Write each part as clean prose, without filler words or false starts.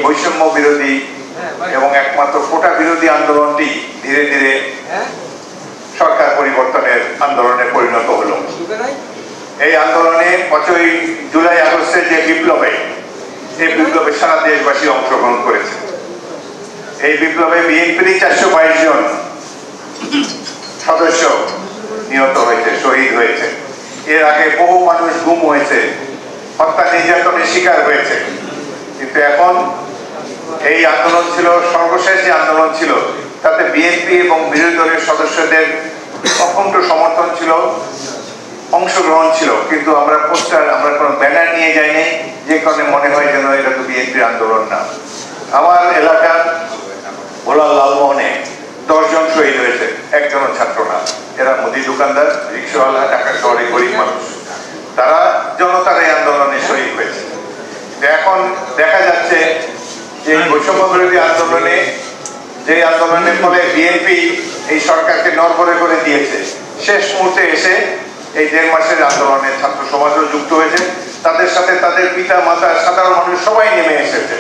বৈষম্য বিরোধী এবং একমাত্র কোটা বিরোধী আন্দোলনটি ধীরে ধীরে সরকার পরিবর্তনের আন্দোলনে পরিণত হলো। এই আন্দোলনে 5ই জুলাই আগস্টের যে বিপ্লবে, এই বিপ্লবে সারা দেশবাসী অংশগ্রহণ করেছে। এই বিপ্লবে বিএনপির 422 জন সদস্য নিহত হয়েছে, শহীদ হয়েছে। এর আগে বহু মানুষ গুম হয়েছে, হত্যা নির্যাতনের শিকার হয়েছে। কিন্তু এখন এই আন্দোলন ছিল সর্বশেষ যে আন্দোলন ছিল, তাতে বিএনপি এবং বিরোধী দলের সদস্যদের অখণ্ড সমর্থন ছিল, অংশগ্রহণ ছিল। কিন্তু আমরা কোনো ব্যানার নিয়ে যাইনি, যে কারণে মনে হয় যেন এটা তো বিএনপির আন্দোলন না। আমার এলাকার ভোলার লালমোহনে 10 জন শহীদ হয়েছে, একজনও ছাত্র না। এরা মুদি দোকানদার, রিক্সাওয়ালা, ঢাকা শহরে গরিব মানুষ। তারা জনতার এই আন্দোলনে শহীদ হয়েছে। এখন দেখা যাচ্ছে যে বৈষম্য বিরোধী আন্দোলনে, যে আন্দোলনের ফলে বিএনপি এই সরকারকে নড়বড়ে করে দিয়েছে, শেষ মুহূর্তে এসে এই 1.5 মাসের আন্দোলনে ছাত্র সমাজও যুক্ত হয়েছে। তাদের সাথে তাদের পিতা মাতা, সাধারণ মানুষ সবাই নেমে এসেছে।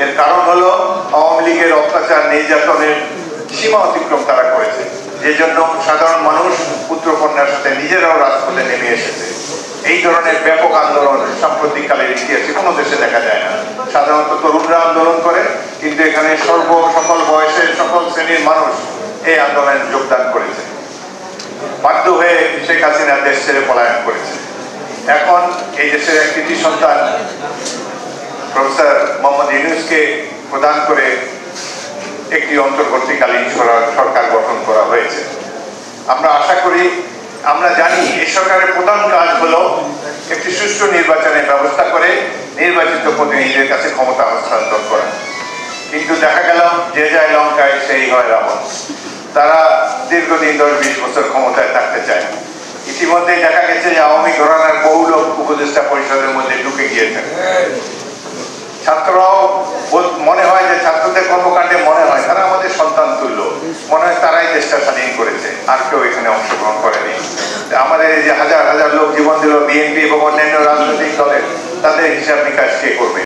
এর কারণ হলো আওয়ামী লীগের অত্যাচার নির্যাতনের সীমা অতিক্রম তারা করেছে, যে জন্য সাধারণ মানুষ পুত্রকন্যার সাথে নিজেরাও রাজপথে নেমে এসেছে। এই ধরনের ব্যাপক আন্দোলন সাম্প্রতিককালের ইতিহাসে কোনো দেশে দেখা যায় না। সাধারণত তরুণরা আন্দোলন করে, কিন্তু এখানে সকল বয়সের সকল শ্রেণীর মানুষ এই আন্দোলনে যোগদান করেছে। বাধ্য হয়ে শেখ হাসিনা দেশ ছেড়ে পলায়ন করেছে। এখন এই দেশের এক কৃতি সন্তান প্রফেসর মোহাম্মদ ইউনূসকে প্রদান করে একটি অন্তর্বর্তীকালীন সরকার গঠন করা হয়েছে। আমরা আশা করি, আমরা জানি এই সরকারের প্রধান কাজ হলো একটি সুষ্ঠু নির্বাচনের ব্যবস্থা করে নির্বাচিত প্রতিনিধিদের কাছে ক্ষমতা হস্তান্তর করা। কিন্তু দেখা গেল যে যায় লঙ্কায় সেই হয় রাবণ। তারা দীর্ঘদিন 10-20 বছর ক্ষমতায় থাকতে চায়। ইতিমধ্যে দেখা গেছে যে আওয়ামী ঘরানার বহু লোক উপদেষ্টা পরিষদের মধ্যে ঢুকে গিয়েছেন। ছাত্ররাও মনে হয় যে ছাত্রদের কর্মকাণ্ডে মনে হয় তারা আমাদের সন্তান তুল্য, মনে হয় তারাই দেশটা স্বাধীন করেছে, আর কেউ এখানে অংশগ্রহণ করেনি। আমাদের এই যে হাজার হাজার লোক জীবন দিল বিএনপি এবং অন্যান্য রাজনৈতিক দলের, তাদের হিসাব নিকাশ কে করবে?